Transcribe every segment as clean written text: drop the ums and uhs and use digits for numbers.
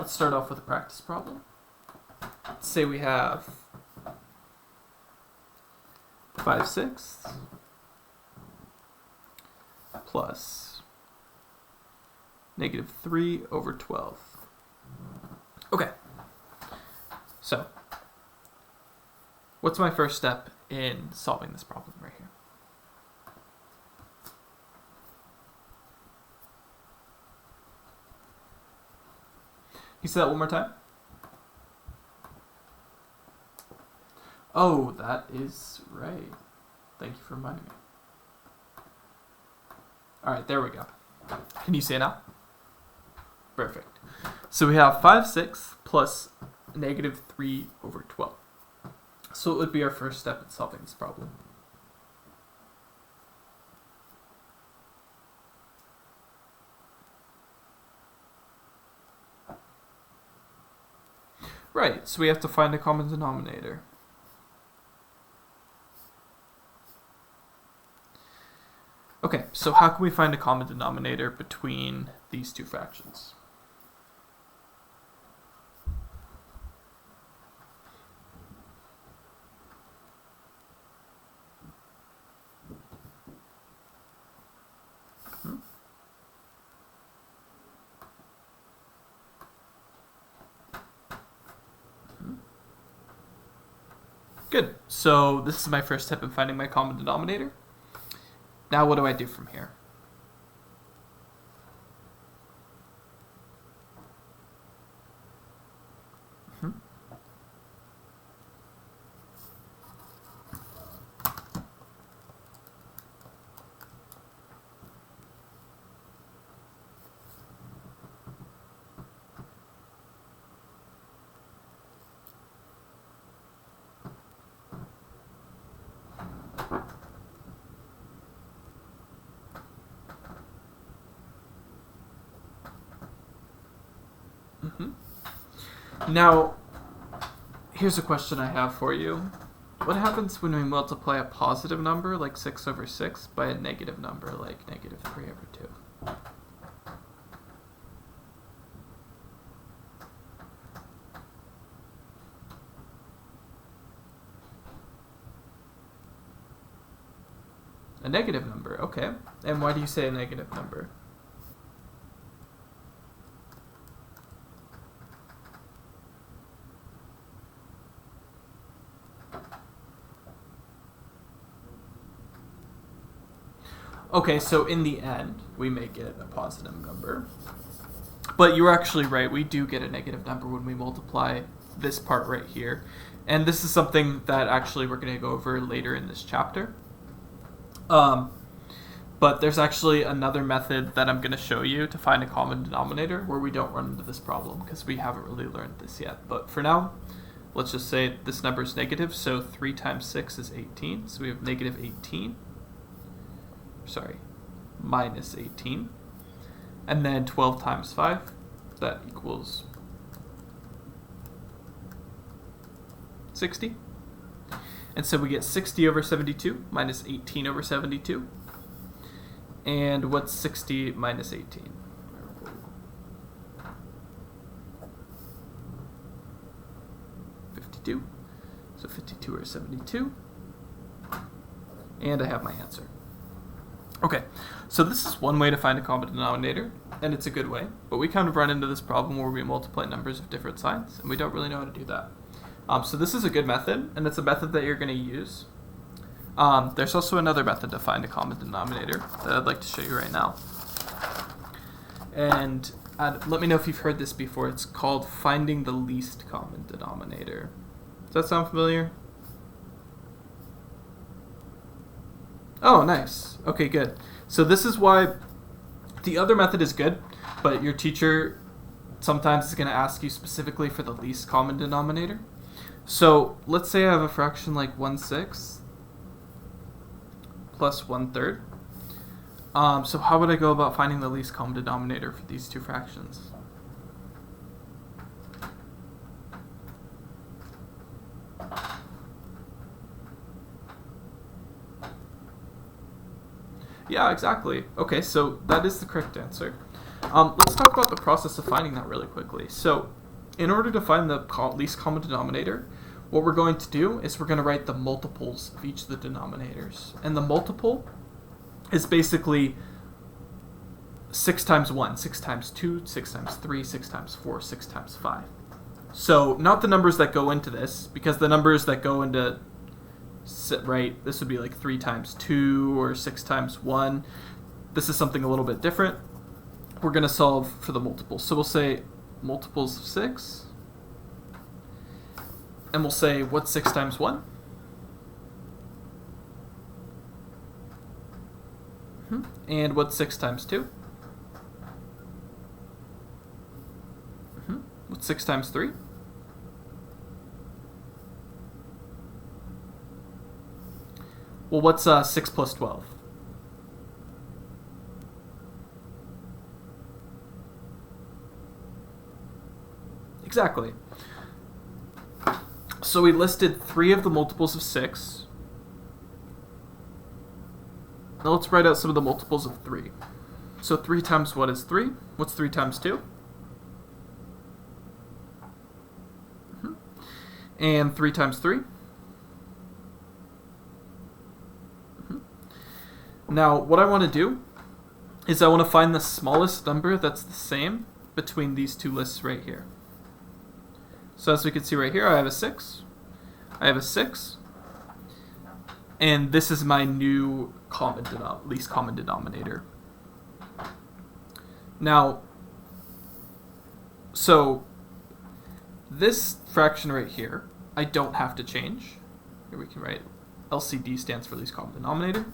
let's start off with a practice problem. Let's say we have 5/6 plus -3/12. Okay, so what's my first step in solving this problem right here? Can you say that one more time? Oh, that is right. Thank you for reminding me. Alright, there we go. Can you say it now? Perfect. So we have 5/6 plus -3/12. So it would be our first step in solving this problem. Right, so we have to find a common denominator. Okay, so how can we find a common denominator between these two fractions? Good. So this is my first step in finding my common denominator. Now what do I do from here? Now, here's a question I have for you. What happens when we multiply a positive number, like 6/6, by a negative number, like -3/2? A negative number, okay. And why do you say a negative number? Okay, so in the end, we make it a positive number. But you're actually right, we do get a negative number when we multiply this part right here. And this is something that actually we're going to go over later in this chapter. But there's actually another method that I'm going to show you to find a common denominator where we don't run into this problem because we haven't really learned this yet. But for now, let's just say this number is negative, so 3 times 6 is 18. So we have -18. Sorry, -18. And then 12 times 5, that equals 60. And so we get 60/72 minus 18/72. And what's 60 minus 18? 52. So 52/72. And I have my answer. Okay, so this is one way to find a common denominator, and it's a good way, but we kind of run into this problem where we multiply numbers of different signs, and we don't really know how to do that. So this is a good method, and it's a method that you're going to use. There's also another method to find a common denominator that I'd like to show you right now. And let me know if you've heard this before. It's called finding the least common denominator. Does that sound familiar? Oh, nice. Okay, good. So this is why the other method is good, but your teacher sometimes is going to ask you specifically for the least common denominator. So let's say I have a fraction like 1/6 plus 1/3. So how would I go about finding the least common denominator for these two fractions? Yeah, exactly. Okay, so that is the correct answer. Let's talk about the process of finding that really quickly. So in order to find the least common denominator, what we're going to do is we're going to write the multiples of each of the denominators. And the multiple is basically 6 times 1, 6 times 2, 6 times 3, 6 times 4, 6 times 5. So not the numbers that go into this, because the numbers that go into, right, this would be like 3 times 2 or 6 times 1. This is something a little bit different. We're going to solve for the multiples. So we'll say multiples of 6. And we'll say, what's 6 times 1? And what's 6 times 2? What's 6 times 3? Well, what's 6 plus 12? Exactly. So we listed 3 of the multiples of 6. Now let's write out some of the multiples of 3. So 3 times what is 3? What's 3 times 2? And 3 times 3? Now, what I want to do is I want to find the smallest number that's the same between these two lists right here. So as we can see right here, I have a 6. I have a 6. And this is my new least common denominator. Now, so this fraction right here, I don't have to change. Here we can write LCD stands for least common denominator,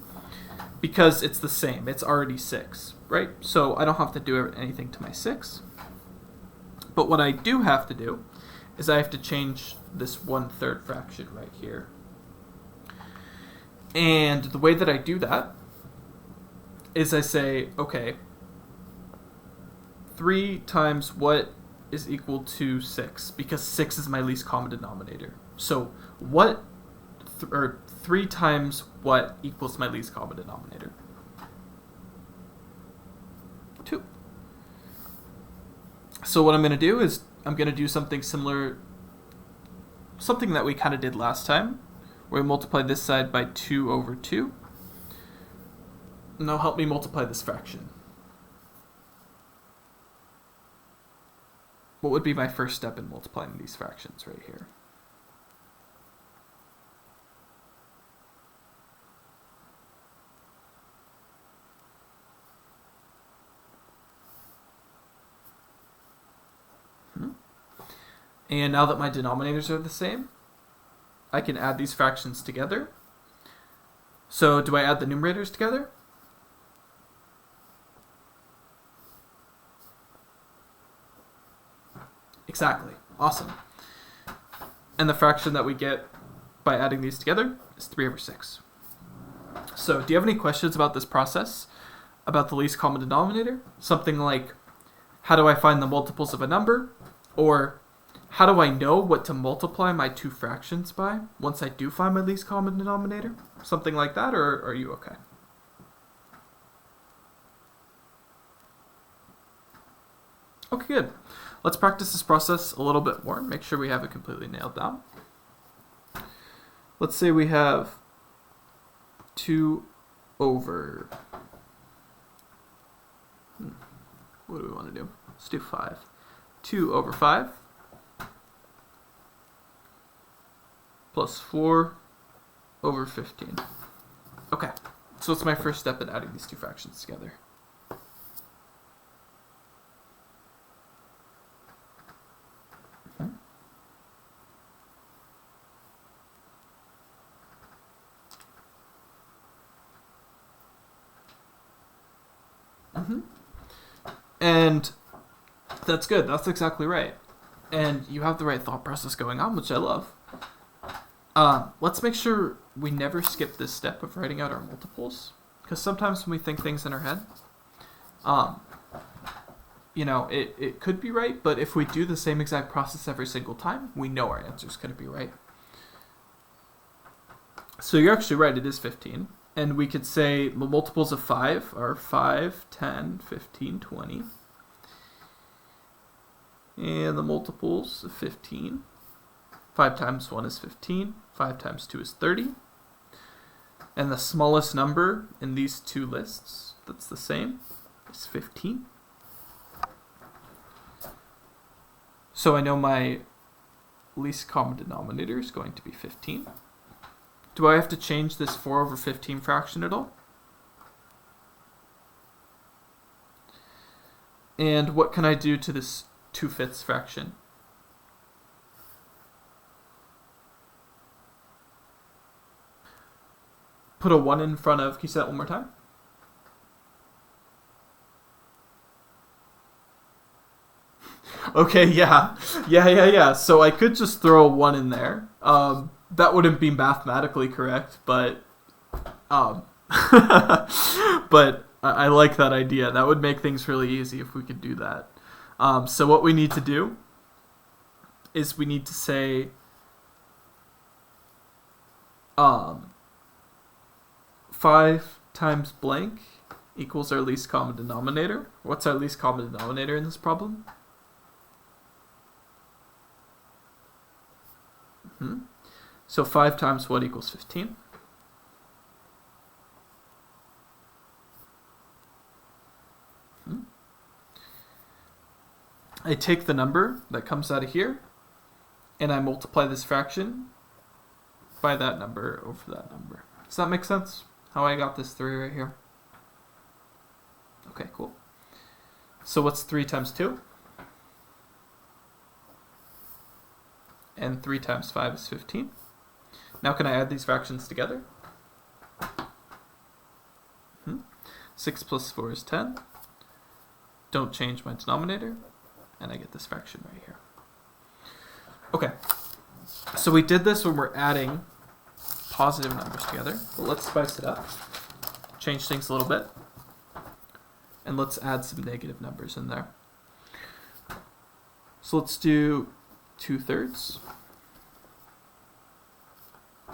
because it's the same. It's already 6, right? So I don't have to do anything to my 6. But what I do have to do is I have to change this 1/3 fraction right here. And the way that I do that is I say, okay, 3 times what is equal to 6, because 6 is my least common denominator. So what, or 3 times what equals my least common denominator? 2. So what I'm going to do is I'm going to do something similar, something that we kind of did last time, where we multiply this side by 2 over 2. Now help me multiply this fraction. What would be my first step in multiplying these fractions right here? And now that my denominators are the same, I can add these fractions together. So do I add the numerators together? Exactly. Awesome. And the fraction that we get by adding these together is 3 over 6. So do you have any questions about this process, about the least common denominator? Something like, how do I find the multiples of a number? Or how do I know what to multiply my two fractions by once I do find my least common denominator? Something like that, or are you okay? Okay, good. Let's practice this process a little bit more. Make sure we have it completely nailed down. Let's say we have 2 over... What do we want to do? Let's do 5. 2 over 5 plus 4 over 15. Okay, so it's my first step in adding these two fractions together. And that's good. That's exactly right. And you have the right thought process going on, which I love. Let's make sure we never skip this step of writing out our multiples, because sometimes when we think things in our head, you know, it could be right, but if we do the same exact process every single time, we know our answer's going to be right. So you're actually right, it is 15. And we could say the multiples of 5 are 5, 10, 15, 20. And the multiples of 15. 5 times 1 is 15. 5 times 2 is 30. And the smallest number in these two lists that's the same is 15. So I know my least common denominator is going to be 15. Do I have to change this 4 over 15 fraction at all? And what can I do to this 2/5 fraction? Put a 1 in front of, can you say that one more time? Okay, yeah. So I could just throw a 1 in there. That wouldn't be mathematically correct, but but I like that idea. That would make things really easy if we could do that. So what we need to do is we need to say 5 times blank equals our least common denominator. What's our least common denominator in this problem? So 5 times what equals 15? I take the number that comes out of here, and I multiply this fraction by that number over that number. Does that make sense? How I got this 3 right here? Okay, cool. So what's 3 times 2? And 3 times 5 is 15. Now can I add these fractions together? 6 plus 4 is 10. Don't change my denominator. And I get this fraction right here. Okay, so we did this when we're adding positive numbers together. But let's spice it up, change things a little bit, and let's add some negative numbers in there. So let's do 2/3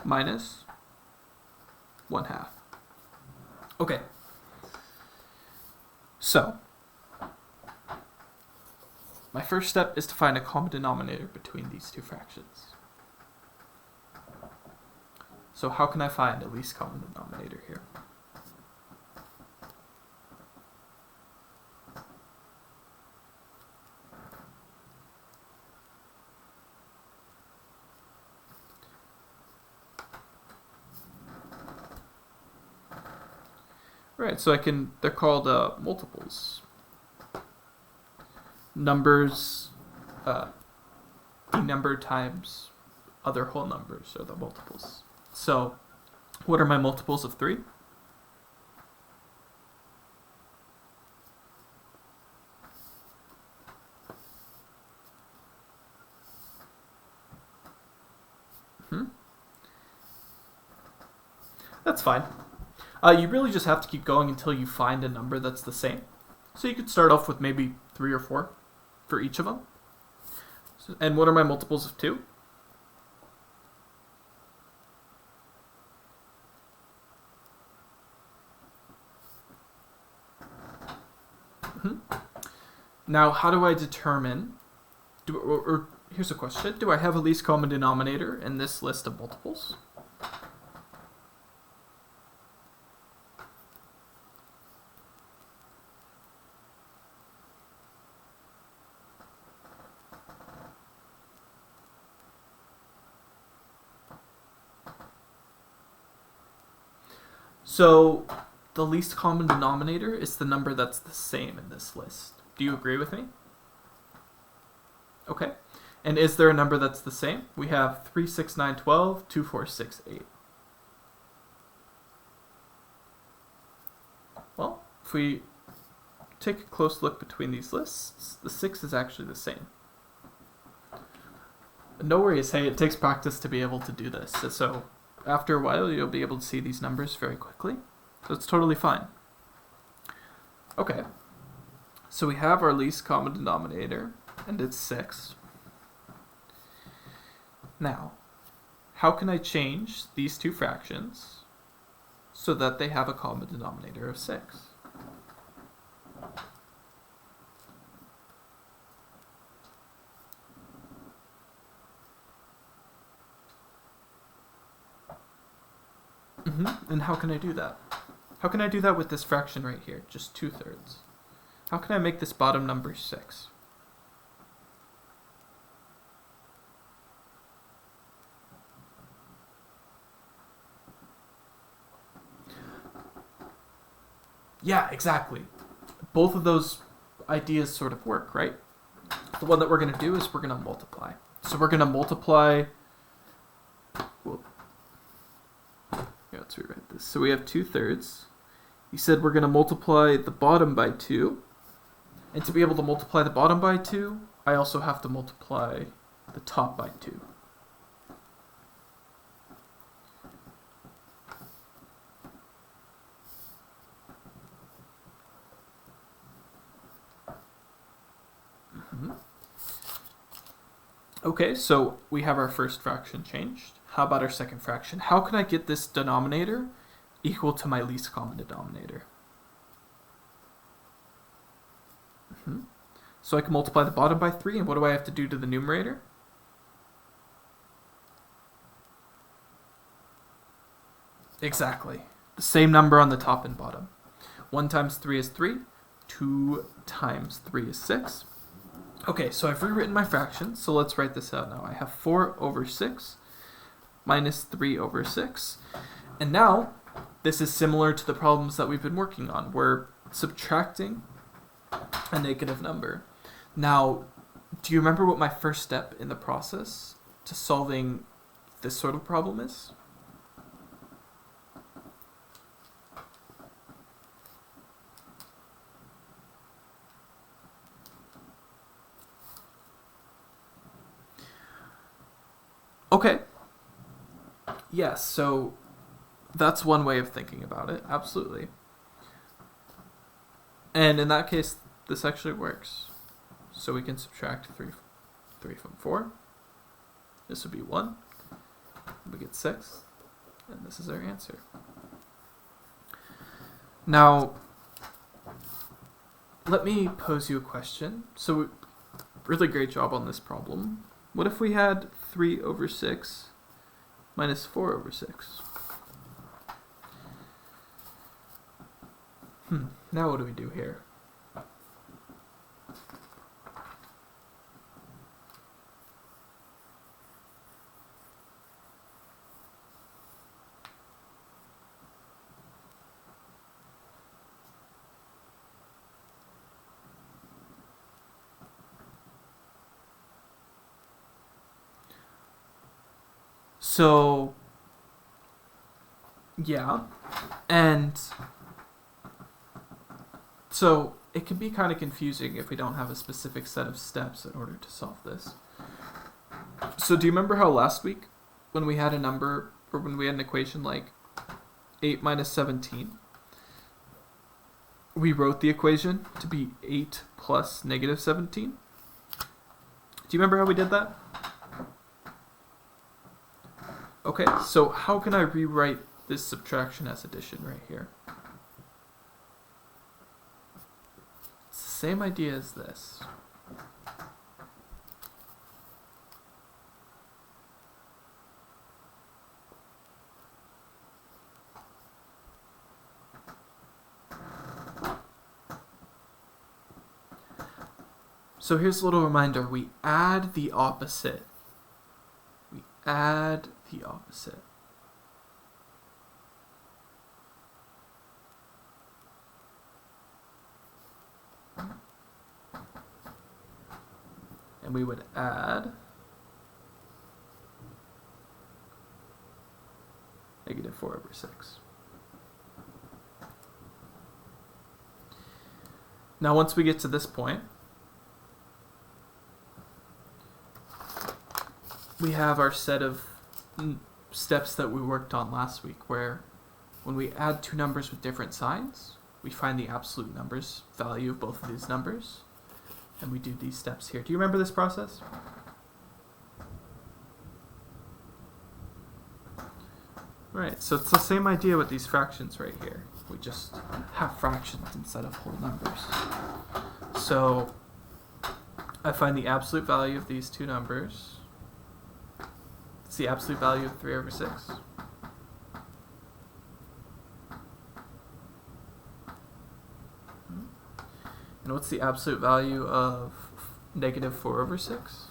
minus 1/2. Okay, so my first step is to find a common denominator between these two fractions. So how can I find a least common denominator here? Right, so they're called multiples. Numbers, the number times other whole numbers are the multiples. So, what are my multiples of 3? That's fine. You really just have to keep going until you find a number that's the same. So you could start off with maybe 3 or 4 for each of them. And what are my multiples of 2? Now, how do I determine, or here's a question, do I have a least common denominator in this list of multiples? So the least common denominator is the number that's the same in this list. Do you agree with me? Okay. And is there a number that's the same? We have 3, 6, 9, 12, 2, 4, 6, 8. Well, if we take a close look between these lists, the 6 is actually the same. No worries, hey, it takes practice to be able to do this. So after a while, you'll be able to see these numbers very quickly. So it's totally fine. Okay. So we have our least common denominator, and it's 6. Now, how can I change these two fractions so that they have a common denominator of 6? And how can I do that? How can I do that with this fraction right here, just 2/3? How can I make this bottom number 6? Yeah, exactly. Both of those ideas sort of work, right? The one that we're going to do is we're going to multiply. So we're going to multiply... Well, yeah, let's rewrite this. So we have 2/3. You said we're going to multiply the bottom by 2. And to be able to multiply the bottom by 2, I also have to multiply the top by 2. Okay, so we have our first fraction changed. How about our second fraction? How can I get this denominator equal to my least common denominator? So I can multiply the bottom by 3, and what do I have to do to the numerator? Exactly. The same number on the top and bottom. 1 times 3 is 3. 2 times 3 is 6. Okay, so I've rewritten my fractions, so let's write this out now. I have 4 over 6 minus 3 over 6. And now, this is similar to the problems that we've been working on. We're subtracting a negative number. Now, do you remember what my first step in the process to solving this sort of problem is? Okay. Yes, so that's one way of thinking about it, absolutely. And in that case, this actually works. So we can subtract 3 from 4. This would be 1. We get 6. And this is our answer. Now, let me pose you a question. So, really great job on this problem. What if we had 3 over 6 minus 4 over 6? Now what do we do here? So, yeah, and so it can be kind of confusing if we don't have a specific set of steps in order to solve this. So do you remember how last week when we had a number, or when we had an equation like 8 minus 17, we wrote the equation to be 8 plus negative 17? Do you remember how we did that? Okay, so how can I rewrite this subtraction as addition right here? It's the same idea as this. So here's a little reminder. We add the opposite. We add the opposite. And we would add negative 4 over 6. Now once we get to this point, we have our set of steps that we worked on last week, where when we add two numbers with different signs, we find the absolute numbers value of both of these numbers, and we do these steps here. Do you remember this process? Right, so it's the same idea with these fractions right here. We just have fractions instead of whole numbers. So I find the absolute value of these two numbers. It's the absolute value of 3 over 6. And what's the absolute value of negative 4 over 6?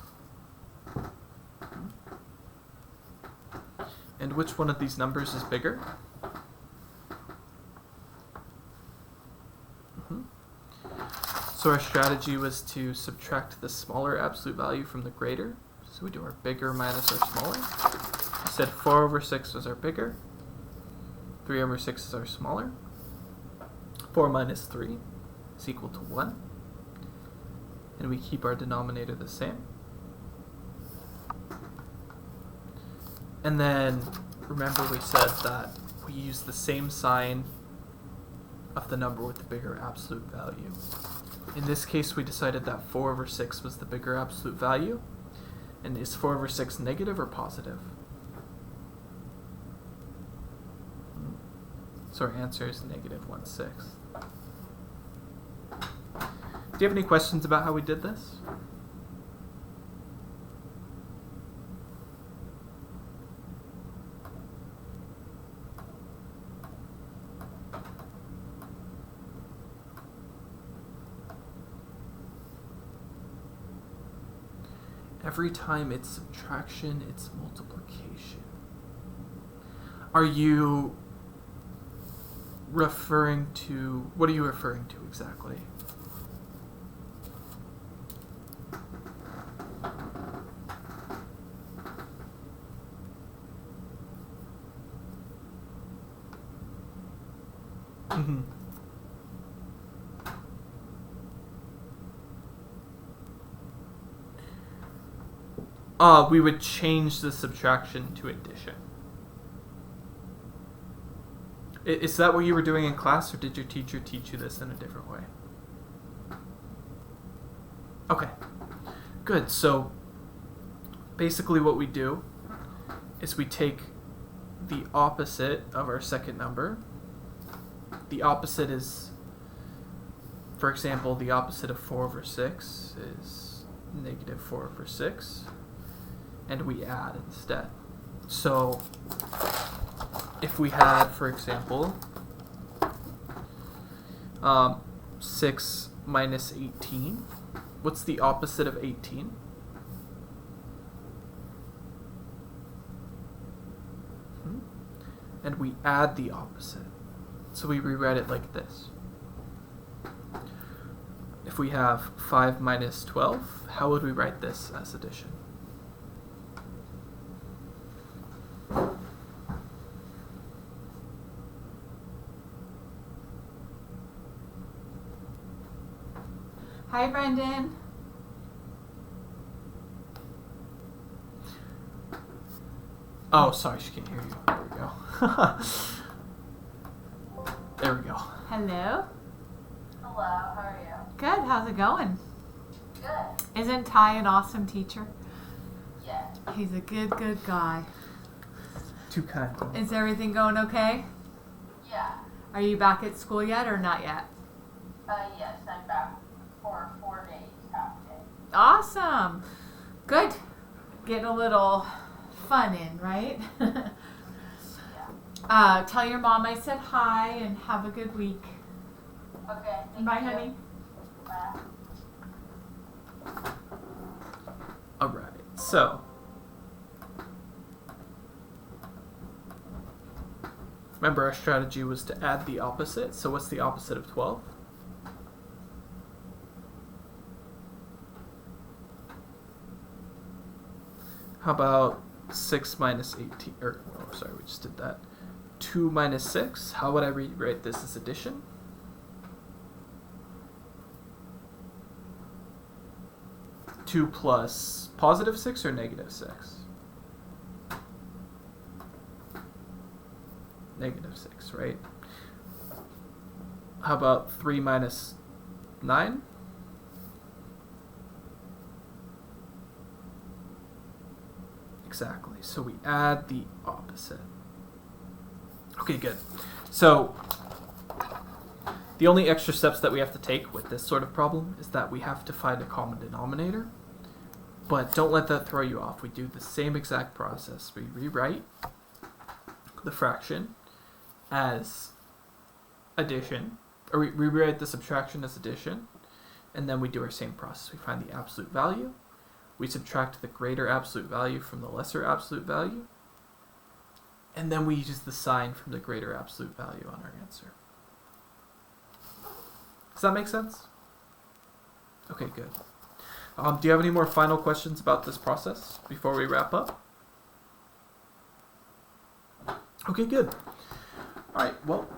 And which one of these numbers is bigger? So our strategy was to subtract the smaller absolute value from the greater. So we do our bigger minus our smaller. We said 4 over 6 was our bigger. 3 over 6 is our smaller. 4 minus 3 is equal to 1. And we keep our denominator the same. And then, remember we said that we use the same sign of the number with the bigger absolute value. In this case, we decided that 4 over 6 was the bigger absolute value. And is 4 over 6 negative or positive? So our answer is negative 1/6. Do you have any questions about how we did this? Every time it's subtraction, it's multiplication. Are you referring to, what are you referring to exactly? Mm-hmm. We would change the subtraction to addition. Is that what you were doing in class, or did your teacher teach you this in a different way? Okay, good. So basically what we do is we take the opposite of our second number. The opposite is, for example, the opposite of 4 over 6 is negative 4 over 6. And we add instead. So if we had, for example, 6 minus 18, what's the opposite of 18? And we add the opposite. So we rewrite it like this. If we have 5 minus 12, how would we write this as addition? Hi, Brendan. Oh, sorry, she can't hear you. There we go. There we go. Hello. Hello, how are you? Good. How's it going? Good. Isn't Ty an awesome teacher? Yeah. He's a good guy. Too kind. Is everything going okay? Yeah. Are you back at school yet or not yet? Yes, I'm back for 4 days, half day. Awesome. Good. Getting a little fun in, right? Yeah. Tell your mom I said hi and have a good week. Okay, thank Bye, you. honey. Bye. Alright, so remember our strategy was to add the opposite. So what's the opposite of 12? How about 6 minus 18, or, oh, sorry, we just did that. 2 minus 6, how would I rewrite this as addition? Two plus positive 6 or negative 6? Negative 6, right? How about 3 minus 9? Exactly. So we add the opposite. Okay, good. So the only extra steps that we have to take with this sort of problem is that we have to find a common denominator. But don't let that throw you off. We do the same exact process. We rewrite the fraction as addition, or we rewrite the subtraction as addition, And then we do our same process. We find the absolute value. We subtract the greater absolute value from the lesser absolute value. And then we use the sign from the greater absolute value on our answer. Does that make sense? Okay, good. Do you have any more final questions about this process before we wrap up? Okay, good. All right, well,